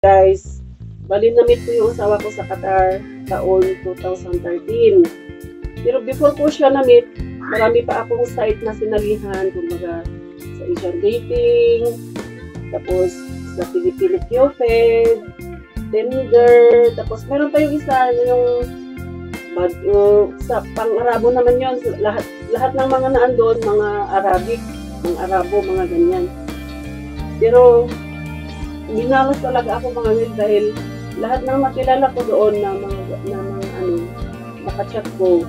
Guys, bali na-meet ko yung asawa ko sa Qatar taon 2013. Pero before ko siya na-meet, marami pa akong site na sinalihan, kumbaga sa Asian Dating, tapos sa Filipino Cupid, Tinder, tapos meron pa yung isa, yung sa pang-Arabo naman yun, lahat ng mga naandun, mga Arabic, mga Arabo, mga ganyan. Pero minalas talaga ako mga yun dahil lahat ng nakilala ko doon na mga nakachat ko,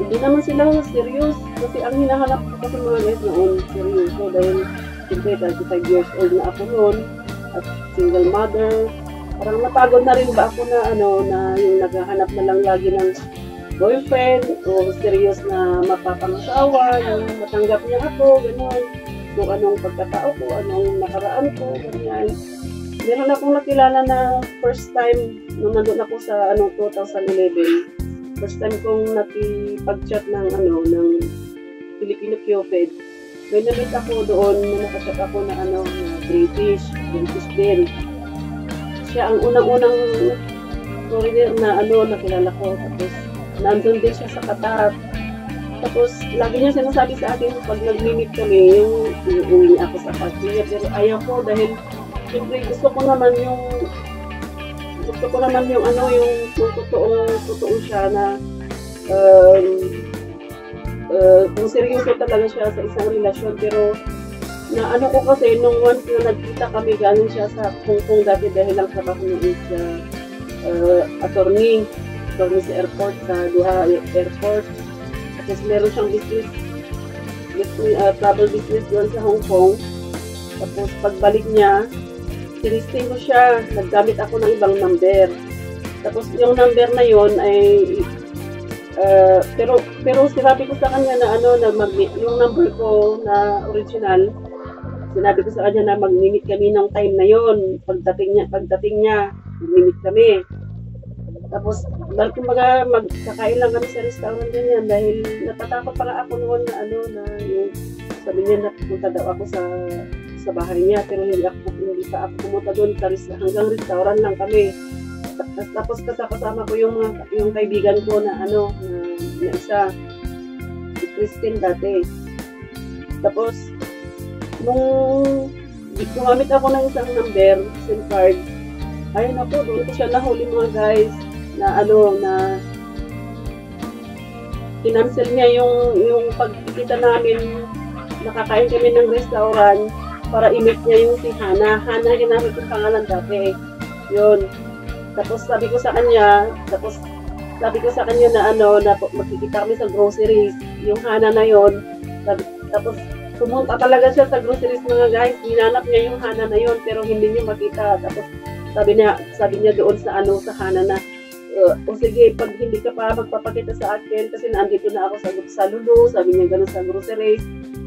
hindi naman sila serious kasi ang hinahanap ko kasi mga guys noon seryoso dahil siyempre 35 years old na ako noon at single mother. Parang napagod na rin ba ako na na yung naghahanap na lang lagi ng boyfriend o serious na mapapangasawa, yung matanggap niya ako, gano'n. Kung anong pagkatao ko, anong nakaraan ko, ganyan. Meron akong nakilala na first time nung nandun ako sa 2011. First time kong nakipag-chat ng Filipino Cupid. May na-meet ako doon na nakachat ako na British din. Siya ang unang-unang foreigner na nakilala ko. Tapos nandun din siya sa Qatar. Tapos, lagi niya sinasabi sa akin pag nag-meet kami, yung uwi ako sa pagkaya. Pero ayaw ko dahil, siyempre, gusto ko naman yung totoo siya na, kung seryoso talaga siya sa isang relasyon. Pero, na ko kasi, nung once na nagkita kami, galing siya sa Hong Kong dati dahil lang trabaho niya is attorney sa airport, sa Doha Airport. Tapos meron siyang travel business doon sa Hong Kong. Tapos pagbalik niya, sinisting ko siya, naggamit ako ng ibang number. Tapos yung number na yon ay, pero sinabi ko sa kanya na yung number ko na original, sinabi ko sa kanya na mag-meet kami ng time na yon. Pagdating niya, mag-meet kami. Tapos, kumbaga, magkakain lang kami sa restaurant ganyan dahil natatakot para ako noon na yung sabi niya na pumunta daw ako sa bahay niya pero hindi pa ako pumunta doon hanggang restaurant lang kami. Tapos kasama ko yung kaibigan ko na na isa, si Christine dati. Tapos, nung gumamit ako ng isang number, SIM card, ayun ako, doon ko siya nahuli mga guys, na kinancel niya yung pagkikita namin, nakakain kami ng restaurant para i-meet niya yung si Hana. Hana, ginamit yung pangalan dati. Yun. Tapos sabi ko sa kanya na na magkikita kami sa groceries. Yung Hana na yun. Tapos pumunta talaga siya sa groceries mga guys. Hinanap niya yung Hana na yun pero hindi niya makita. Tapos sabi niya doon sa Hana na o sige, pag hindi ka pa magpapakita sa akin kasi nandito na ako sa Lulu, sabi niya gano'n sa groceries,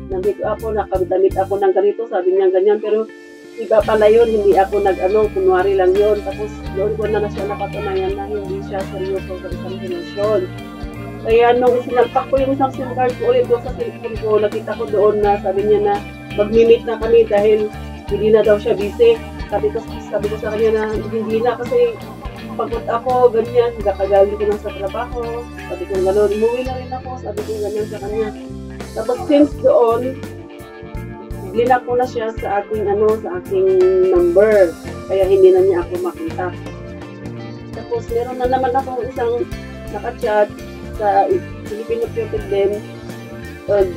nandito ako, nakadamit ako ng ganito, sabi niya ganyan, pero iba pala yun, hindi ako kunwari lang yun. Tapos doon ko na siya napatunayan na hindi siya seryoso sa isang relasyon. Kaya nung sinalpak ko yung isang SIM card ko ulit doon sa cellphone ko, nakita ko doon na sabi niya na mag-meet na kami dahil hindi na daw siya busy. Sabi ko sa kanya na hindi na kasi pagod ako, ganyan, kakagaling ko lang sa trabaho. Sabi ko gano'n, umuwi na rin ako, sabi ko ganyan sa kanya. Tapos since doon, blinak ko na siya sa aking number, kaya hindi na niya ako makita. Tapos meron na naman ako isang nakachat sa Filipino Cupid din,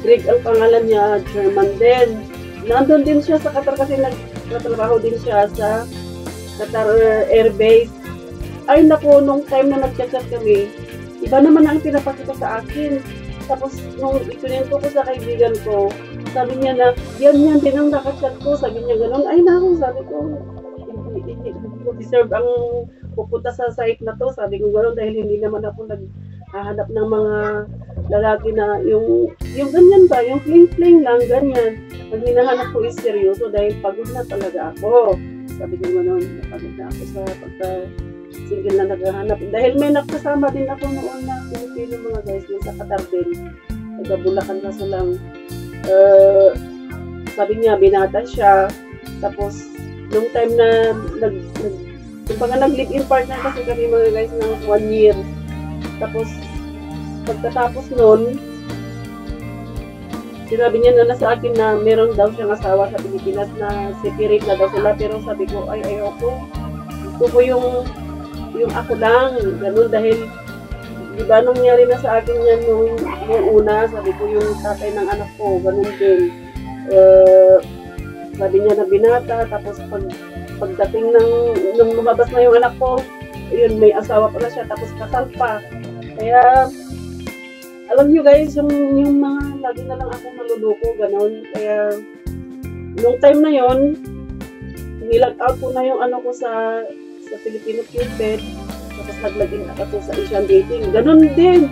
Greg ang pangalan niya, German din. Nandun din siya sa Qatar kasi nagtatrabaho din siya sa Qatar Airbase. Ay naku, nung time na nag-chat kami, iba naman ang pinapakita sa akin. Tapos nung ikinento ko sa kaibigan ko, sabi niya na, yan din ang nakachat ko. Sabi niya gano'n, ay naku, sabi ko, hindi ko deserve ang pupunta sa site na to. Sabi ko gano'n dahil hindi naman ako naghahanap ng mga lalaki na yung ganyan ba, yung fling-fling lang, ganyan. Pag hinahanap ko is seryoso dahil pagod na talaga ako. Sabi ko gano'n, pagod na ako sa single na naghahanap. Dahil may nakasama din ako noon na Pilipino mga guys, sa Qatar din. Nagabulakan na sa lang. Sabi niya, binata siya. Tapos, nung time na Kumbaga nag-live-in partner kasi kami mga guys ng 1 year. Tapos, pagkatapos nun, sinabi niya na sa akin na meron daw siyang asawa sa Pilipinas na separate na daw sila. Pero sabi ko, ay ayoko. Gusto ko yung ako lang. Ganun dahil, di ba nangyari na sa akin yan nung una, sabi ko yung tatay ng anak ko, ganun din. Sabi niya na binata, tapos pagdating nung lumabas na yung anak ko, yun, may asawa pala siya, tapos kasal pa. Kaya, alam niyo guys, yung mga lagi na lang ako maluluko, gano'n. Kaya, nung time na yon, nilag out ko na yung ano ko sa Filipino Cupid, tapos nag-login ako sa Asian Dating. Gano'n din.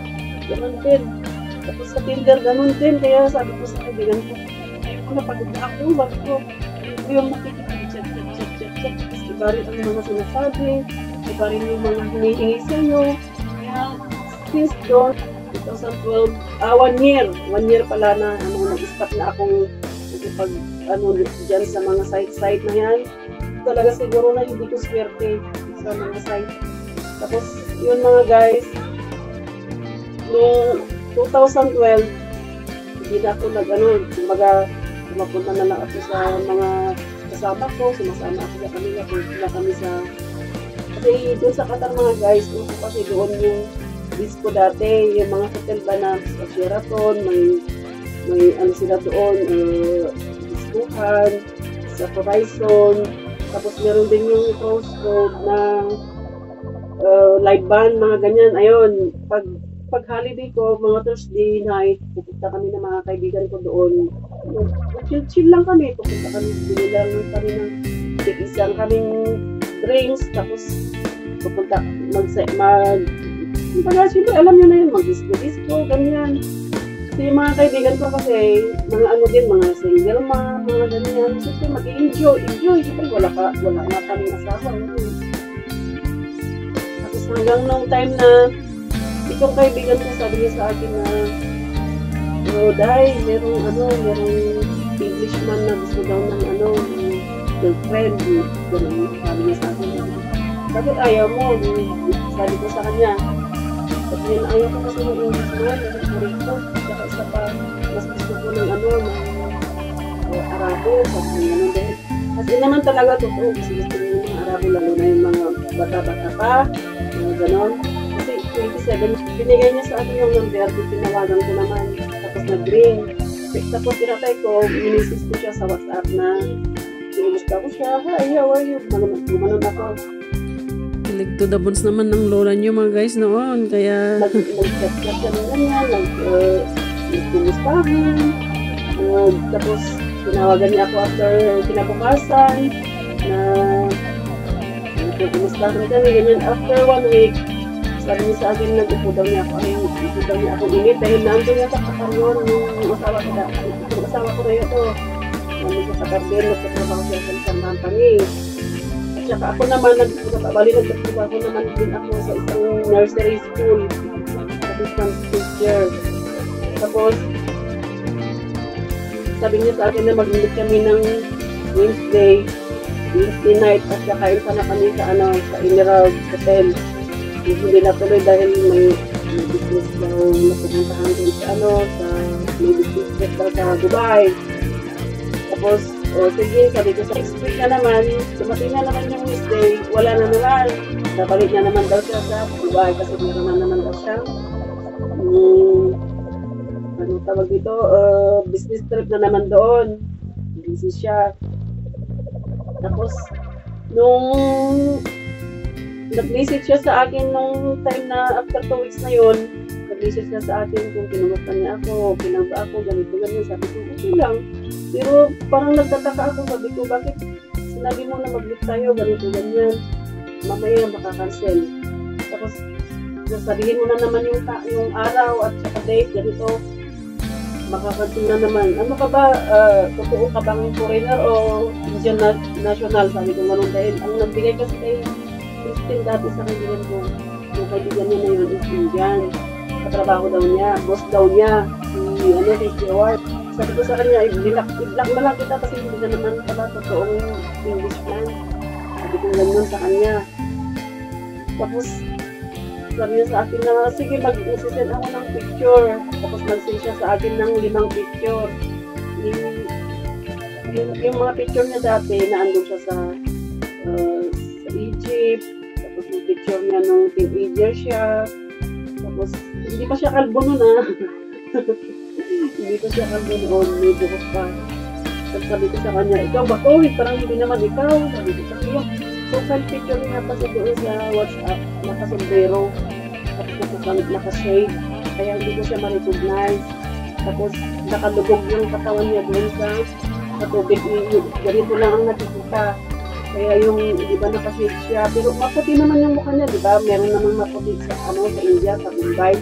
Tapos sa Tinder, gano'n din. Kaya sabi ko sa kaibigan ko, ayoko na pagod na ako. Sabi ko, yung makikita, chat. Tapos iba rin ang mga sinasabi, iba rin yung mga hinihingi sa'yo. Kaya, since doon, 2012, 1 year pala na nag-stop na akong pag dyan sa mga site na yan. Talaga siguro na hindi ko swerte sa mga site. Tapos yun mga guys, noong 2012, hindi na ako kumbaga pumapunta na lang ako sa mga kasama ko, sumasama ako sa kanila, punta kami sa, kasi doon sa Qatar mga guys, kasi doon yung disco dati, yung mga hotel ba na sa Sheraton, may ano sila doon, diskuhan, sa Horizon, tapos meron din yung Crossroad na live band, mga ganyan. Ayun, pag holiday ko, mga Thursday night, pupunta kami ng mga kaibigan ko doon. Chill lang kami, pupunta kami, binilang kami ng isang kaming drinks, tapos pupunta, siyempre, alam nyo na yun, mag-disco, ganyan. Kasi yung mga kaibigan ko kasi, mga ano din, mga single mga ganyan. Siyempre, mag-enjoy. Siyempre, wala nga kaming asawa. Tapos hanggang nung time na, itong kaibigan ko, sabi niya sa akin na, Day, merong Englishman na gusto daw ng girlfriend. Ganun, sabi niya sa akin. Bakit ayaw mo? Sabi ko sa kanya, at yun, ayaw ko kasi ng Englishman, ng Kurito, saka isa pa, mas gusto ko ng Arabo, kasi gano'n din. Kasi naman talaga, totoo, kasi gusto ko ng mga Arabo, lalo na yung mga bata-bata pa, mga gano'n. Kasi 27, binigay niya sa akin yung number, tinawagan ko naman, tapos nag-ring. Tapos tinatay ko, minisis ko siya sa WhatsApp na, sinugusta ko siya, hi, how are you? Gumanon ako. Like to the bones naman ng lola nyo mga guys noon, kaya nag-chat kami ganyan, nag-kumustahan, tapos tinawagan niya ako after kinabukasan na nag-kumustahan kami ganyan. After 1 week, sabi niya sa akin, nag-upo daw niya ako, upo daw niya akong init dahil naandun niya sa Qatar yun, yung asawa ko na yun to, namin sa Qatar din, nagtatrabaho siya sa isang company. Saka ako naman, nagtatrabaho ako naman din ako sa isang nursery school, assistant teacher. Tapos, sabi niya sa akin na mag-meet kami ng Wednesday night at kakain sana kami sa Emerald Hotel. Hindi natuloy dahil may business daw napupuntahan din sa may business trip sa Dubai. Tapos, sige, sabi ko sa next week na naman, dumating na naman yung Wednesday, wala na naman. Nabalik na naman daw siya sa Dubai kasi meron na naman daw siya. Tawag dito, business trip na naman doon. Busy siya. Tapos, nung nag-message siya sa akin nung time na after 2 weeks na yun, nag-message siya sa akin kung kinumusta niya ako, kinaba ako, ganito. Sabi ko, okay lang. Pero parang nagtataka ako, sabi ko, bakit sinabi mo na mag-meet tayo, ganito, ganyan. Mamaya makakancel. Tapos, sabihin mo na naman yung araw at saka date, ganito, makakancel na naman. Ano ka ba, totoo ka bang foreigner o Indian national? Sabi ko, ganun dahil ang nagbigay kasi kay Christine dati sa kaibigan ko, yung kaibigan niya na yun is Indian. Katrabaho daw niya, boss daw niya, si Stewart. Sabi ko sa kanya, i-block na lang kita kasi hindi na naman pala totoong Englishman. Sabi ko ganun sa kanya. Tapos, sabi niya sa akin na, sige, mag-send ako ng picture. Tapos nag-send siya sa akin ng 5 picture. Yung mga picture niya dati, naandun siya sa Egypt. Tapos yung picture niya nung teenager siya. Tapos, hindi pa siya kalbo nun hindi pa siya kalbo noon, may buhok pa. Tapos sabi ko sa kanya, ikaw ba to? Parang hindi naman ikaw. Sabi ko sa kanya, profile picture niya pa sa doon sa WhatsApp, nakasombrero. Tapos nakashade. Kaya hindi ko siya ma-recognize. Tapos nakalubog yung katawan niya doon sa tubig. Ganito lang ang nakikita. Kaya yung, di ba, nakashade siya. Pero maputi naman yung mukha niya, di ba? Meron naman maputi sa, sa India, sa Mumbai.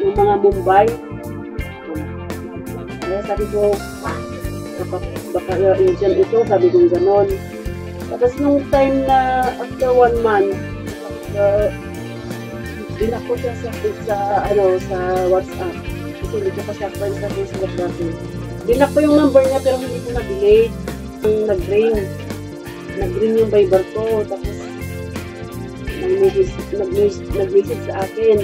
Yung mga Mumbai. Kaya sabi ko, baka Indian ito, sabi ko gano'n. Tapos nung time na after 1 month, dinak ko siya sa WhatsApp. Kasi hindi ko pa siya friends sa Facebook dati. Dinak ko yung number niya pero hindi ko na-delete. Nag-ring yung Viber ko. Tapos nag-message sa akin.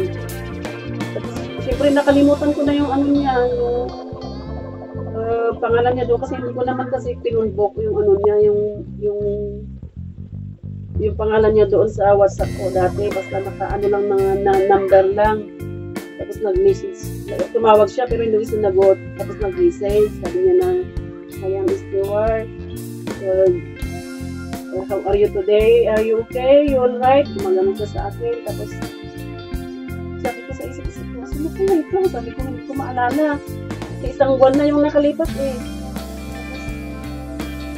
Tapos siyempre nakalimutan ko na yung ano niya, yung pangalan niya doon kasi hindi ko naman kasi pinunbok yung ano niya, yung pangalan niya doon sa WhatsApp ko dati, basta naka-ano lang na number lang. Tapos nag-message, tumawag siya pero hindi sinagot. Tapos nag-message, sabi niya na, "Hi, I'm Stewart. How are you today? Are you okay? You alright?" Gumagano siya sa akin. Tapos sabi ko sa isip-isip ko, sino ko ito? Sabi ko, hindi ko maalala. Kasi isang buwan na yung nakalipas eh.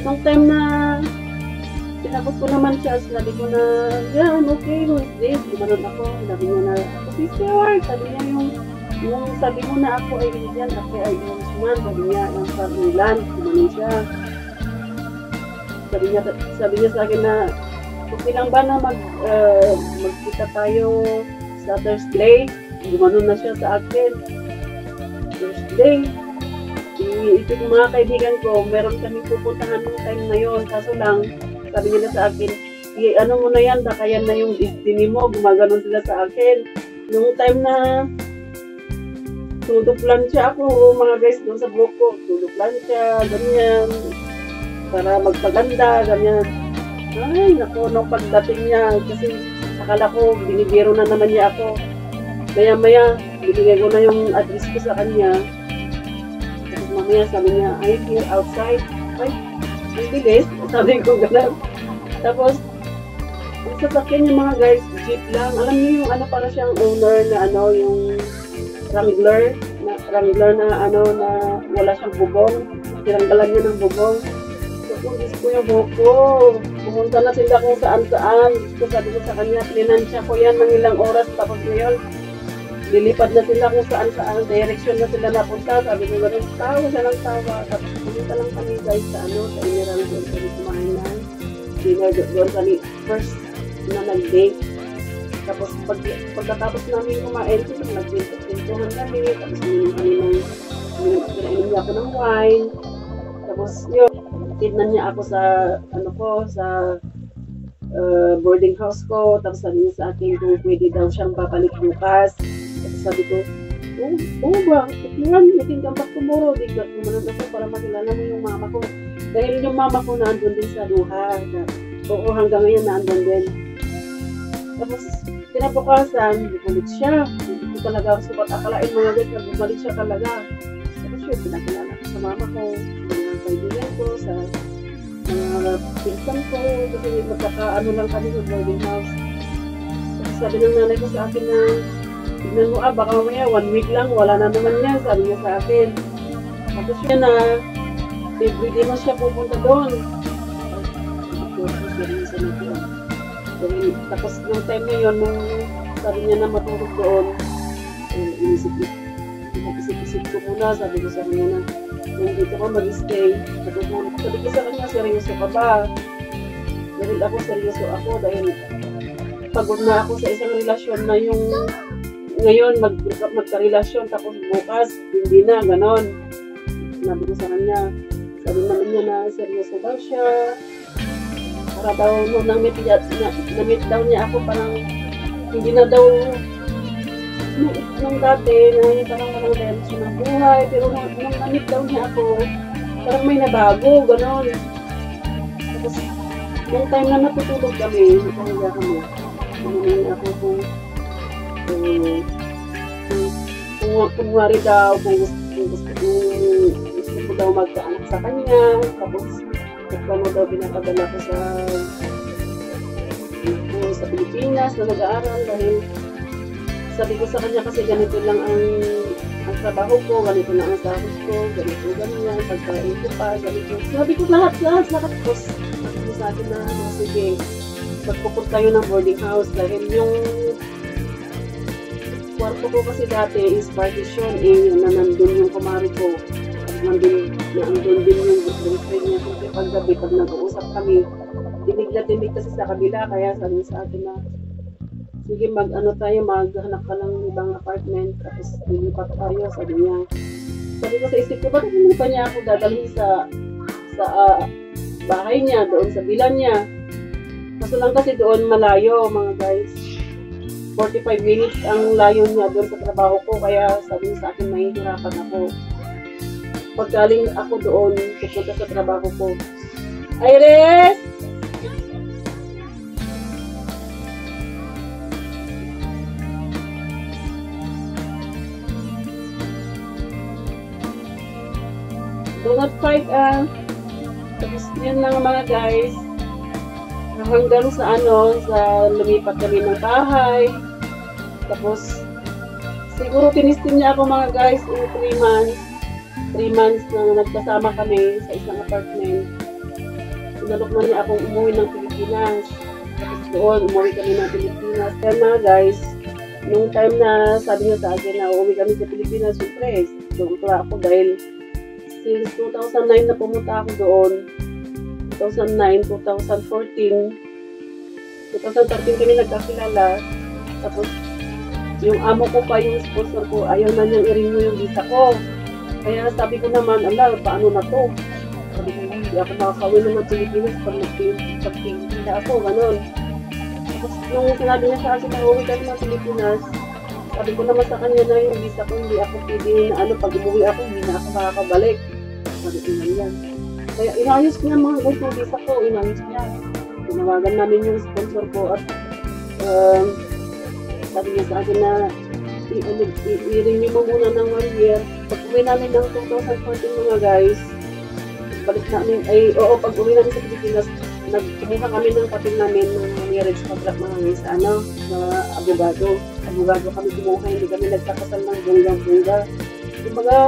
Nung time na sinagot ko naman siya, sinabi ko na, "Yeah, I'm okay, who is this?" Gumanon ako, sabi niya na, "Ako si Stewart." Sabi niya yung sabi mo na ako ay Indian, ako ay Englishman. Sabi niya, yung sa England, gumanon siya. Sabi niya sa akin na, "Okay lang ba na magkita tayo sa Thursday?" Gumanon na siya sa akin. Thursday. Ito yung mga kaibigan ko, meron kami pupuntahan ng time na yun. Kaso lang, sabi nila sa akin, ano mo na yan, baka yan na yung destiny mo. Gumaganon sila sa akin. Nung time na tuduplan siya ako, mga guys, doon sa buko, tuduplan siya, ganyan, para magpaganda, ganyan. Ay, naku, nung pagdating niya, kasi akala ko, binibiro na naman niya ako. Maya-maya, binigay ko na yung address ko sa kanya. Tapos mamaya sabi niya, "I'm here outside." Ay, ang bilis. Sabi ko gano'n. Tapos, ang sasakyan yung mga guys, jeep lang. Alam niyo yung ano, para siyang owner na ano, yung Wrangler na ano, na wala siyang bubong. Tinanggalan niya ng bubong. So, kung gusto yung buko, pumunta na sila kung saan-saan. So, sabi ko sa kanya, plinansya ko yan ng ilang oras. Tapos ngayon, lilipad na sila kung saan-saan, direction na sila napunta. Sabi ko gano'n, tawa siya ng tawa. Tapos pumunta lang kami guys sa ano, sa Emerald doon kami kumain na. Dinner doon kami, first na nag-date. Tapos pagkatapos namin kumain, nagpintuhan kami. Tapos pinainom niya ako ng wine. Tapos yun, tinnan niya ako sa, ano ko, sa boarding house ko. Tapos sabi niya sa akin kung pwede daw siyang papalik bukas. Tapos sabi ko, ba? You can come back tomorrow. Di ka kumanan ako para makilala mo yung mama ko. Dahil yung mama ko naandun din sa Doha. Oo, hanggang ngayon naandun din. Tapos, pinabukasan, bumalik siya. Hindi ko talaga ako sukat akalain mga guys na bumalik siya talaga. Tapos yun, pinakilala ko sa mama ko, sa mga kaibigan ko, sa mga pinsan ko. Kasi magkakaano lang kami sa boarding house. Tapos sabi ng nanay ko sa akin na, "Tignan mo baka mamaya 1 week lang, wala na naman yan." Sabi niya sa akin. Tapos yun na, everyday na siya pupunta doon. Tapos yung time na yun, nung sabi niya na matulog doon, inisip ko muna, sabi ko sa kanya na, kung dito ka mag-stay, natutulog. Sabi ko sa kanya, seryoso ka ba? Dahil ako, seryoso ako, dahil pagod na ako sa isang relasyon na yung ngayon magka-relasyon, tapos bukas, hindi na, ganon. Sabi ko sa kanya, sabi naman niya na seryoso daw siya. Para daw, nung na-meet daw niya ako, parang hindi na daw nung dati, na parang walang direction ng buhay. Pero nung na-meet daw niya ako, parang may nabago, gano'n. Tapos, nung time na natutulog kami, nakahiga kami, naman ako kung kunwari daw, kung gusto ko daw magkaanak sa kanya, tapos kung daw pinapadala ko sa Pilipinas na nag-aaral dahil sabi ko sa kanya kasi ganito lang ang trabaho ko, ganito lang ang sahod ko, ganito, ganyan, pagkain ko pa, ganito. Sabi ko lahat. Tapos sabi ko sa akin na, sige, magpuput tayo ng boarding house dahil yung kwarto ko kasi dati is partition, na nandun yung kumari ko. At nandun din yung boyfriend niya. Kasi paggabi, pag nag-uusap kami, dinig kasi sa kabila, kaya sabi sa akin na, sige, maghanap ka ng ibang apartment, tapos lilipat tayo, sabi niya. Sabi ko sa isip ko, bakit hindi pa niya ako dadalhin sa bahay niya, doon sa bilan niya. Kaso lang kasi doon malayo, mga guys. 45 minutes ang layo niya doon sa trabaho ko, kaya sabi niya sa akin, mahihirapan ako. Paggaling ako doon, pupunta sa trabaho ko. Iris! Do not fight, Tapos yun lang mga guys. Hanggang sa lumipat kami ng bahay. Tapos, siguro tinistin niya ako mga guys in 3 months. 3 months na nagkasama kami sa isang apartment. Sinalok na niya akong umuwi ng Pilipinas. Tapos doon, umuwi kami ng Pilipinas. Kaya mga guys, nung time na sabi niya sa akin na umuwi kami sa Pilipinas, syempre, tuwa ako dahil since 2009 na pumunta ako doon. 2009, 2014, 2013 kami nagkakilala. Tapos, yung amo ko pa, yung sponsor ko, ayaw na niyang i-renew yung visa ko. Kaya sabi ko naman, paano na to? Sabi ko, hindi ako makakawin na ng Pilipinas pag nagpili na ako, gano'n. Tapos, nung sinabi niya sa akin na uwi kami ng Pilipinas, sabi ko naman sa kanya na yung visa ko, hindi ako pwede na pag umuwi ako, hindi na ako makakabalik. Sabi ko yan. Kaya inayos niya mga guys yung visa ko, inayos niya. Tinawagan namin yung sponsor ko at sabi niya sa akin na i-renew mo muna ng 1 year. Pag uwi namin ng 2014 mga guys, balik namin, pag uwi namin sa Pilipinas, nagkumuha kami ng papel namin ng marriage contract mga guys, na abogado. Abogado kami kumuha, hindi kami nagkakasal ng bungga-bungga. Kumbaga,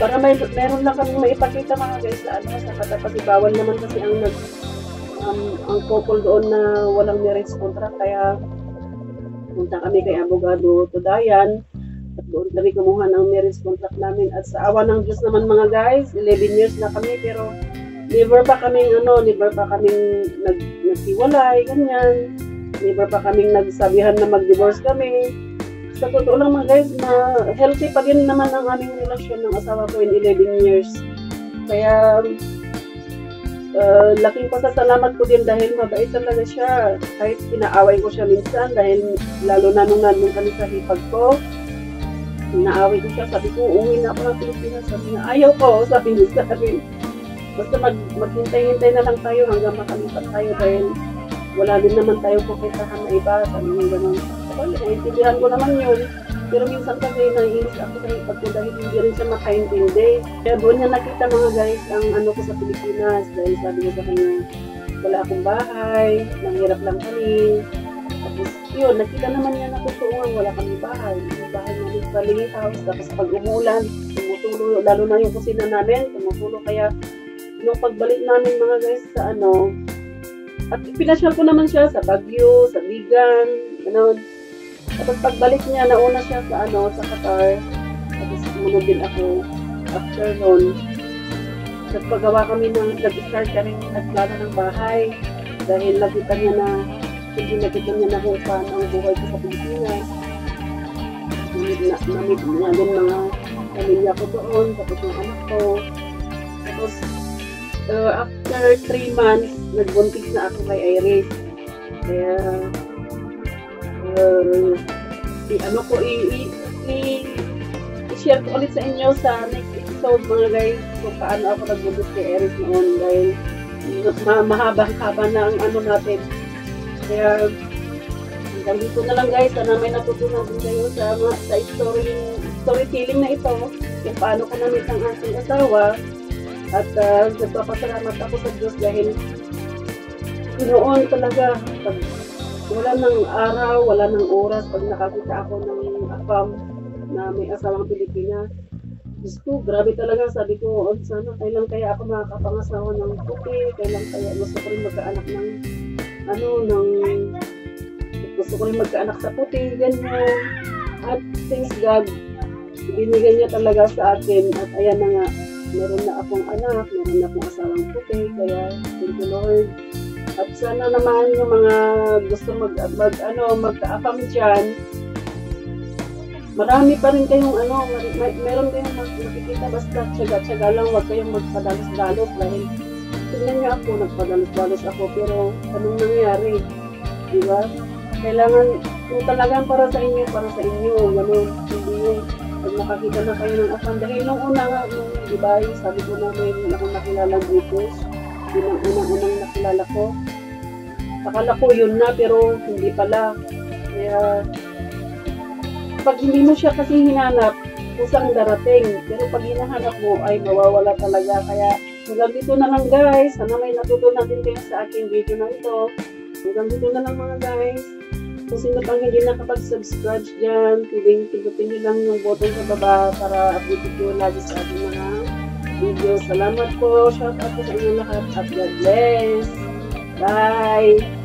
para meron lang kami maipakita mga guys sa katapat. Bawal naman kasi ang couple doon na walang marriage contract, kaya punta kami kay abogado Tudayan at doon kami kumuha ng marriage contract namin. At sa awa ng Diyos naman mga guys, 11 years na kami pero never pa kaming naghiwalay, ganyan. Never pa kaming nagsabihan na mag-divorce kami. Sa totoo lang mga guys, healthy pa din naman ang aming relasyon ng asawa ko in 11 years. Kaya, laking pasasalamat ko din dahil mabait talaga siya. Kahit pinaaway ko siya minsan dahil lalo na nung nandun kami sa hipag ko, pinaaway ko siya. Sabi ko, uwi na ako ng Pilipinas. Sabi niya, ayaw ko. Sabi niya sa akin. Basta maghintay-hintay na lang tayo hanggang makalipat tayo dahil wala din naman tayo pupuntahan na iba. Sabi niya gano'n. Naintindihan ko naman yun. Pero minsan kasi naiinis ako sa hipag ko dahil hindi rin siya makaintindi. Kaya doon niya nakita mga guys ang ko sa Pilipinas. Dahil sabi niya sa kanya, wala akong bahay, nanghirap lang kami. Tapos yun, nakita naman niya na totoo wala kami bahay. Yung bahay namin sa Lily House. Tapos pag umulan, tumutulo, lalo na yung kusina namin, tumutulo. Kaya nung pagbalik namin mga guys sa at pinasyal ko naman siya sa Baguio, sa Bigan, gano'n. Tapos pagbalik niya, nauna siya sa Qatar. Tapos sumunod din ako after noon. Nagpagawa kami nag-start kami nagplano ng bahay. Dahil nakita niya na kung paano ang buhay ko sa Pilipinas. Namit niya din mga pamilya ko doon, tapos yung anak ko. Tapos after 3 months, nagbuntis na ako kay Iris. Kaya, ano ko, i-share ko ulit sa inyo sa next episode mga guys kung paano ako nagbuntis kay Iris noon dahil mahaba-haba na ang ano natin. Kaya, hanggang dito na lang guys. Sana may natutunan din kayo sa storytelling na ito kung paano ko namit ang aking asawa. At nagpapasalamat ako sa Diyos dahil noon talaga pag wala ng araw, wala ng oras pag nakakita ako ng afam na may asawang Pilipinas. Diyos ko, grabe talaga. Sabi ko, sana kailan kaya ako makakapangasawa ng puti, kailan kaya gusto ko rin magkaanak ng gusto ko rin magkaanak sa puti, ganyan. At thanks God, binigyan niya talaga sa akin at ayan na nga, meron na akong anak, meron na akong asawang puti, kaya thank you Lord. At sana naman yung mga gusto magka-afam dyan, marami pa rin kayong meron kayong makikita, basta tsaga-tsaga lang, huwag kayong magpadalos-dalos dahil tingnan niyo ako, nagpadalos-dalos ako, pero anong nangyari? Diba? Kailangan, kung talagang para sa inyo, gano'n, hindi yung pag nakakita na kayo ng afam. Dahil nung una nga, nung diba, sabi ko na may akong nakilalang British, yun ang unang nakilala ko. Akala ko yun na, pero hindi pala. Kaya, pag hindi mo siya kasi hinanap, kusang darating. Pero pag hinahanap mo, ay mawawala talaga. Kaya hanggang dito na lang guys. Sana may natutunan din kayo sa aking video na ito. Hanggang dito na lang mga guys. Kung sino pang hindi nakapag-subscribe dyan, pindutin nyo lang yung button sa baba para update ko lagi sa ating mga video. Salamat po. Shout out po sa inyo lahat. At God bless. Bye!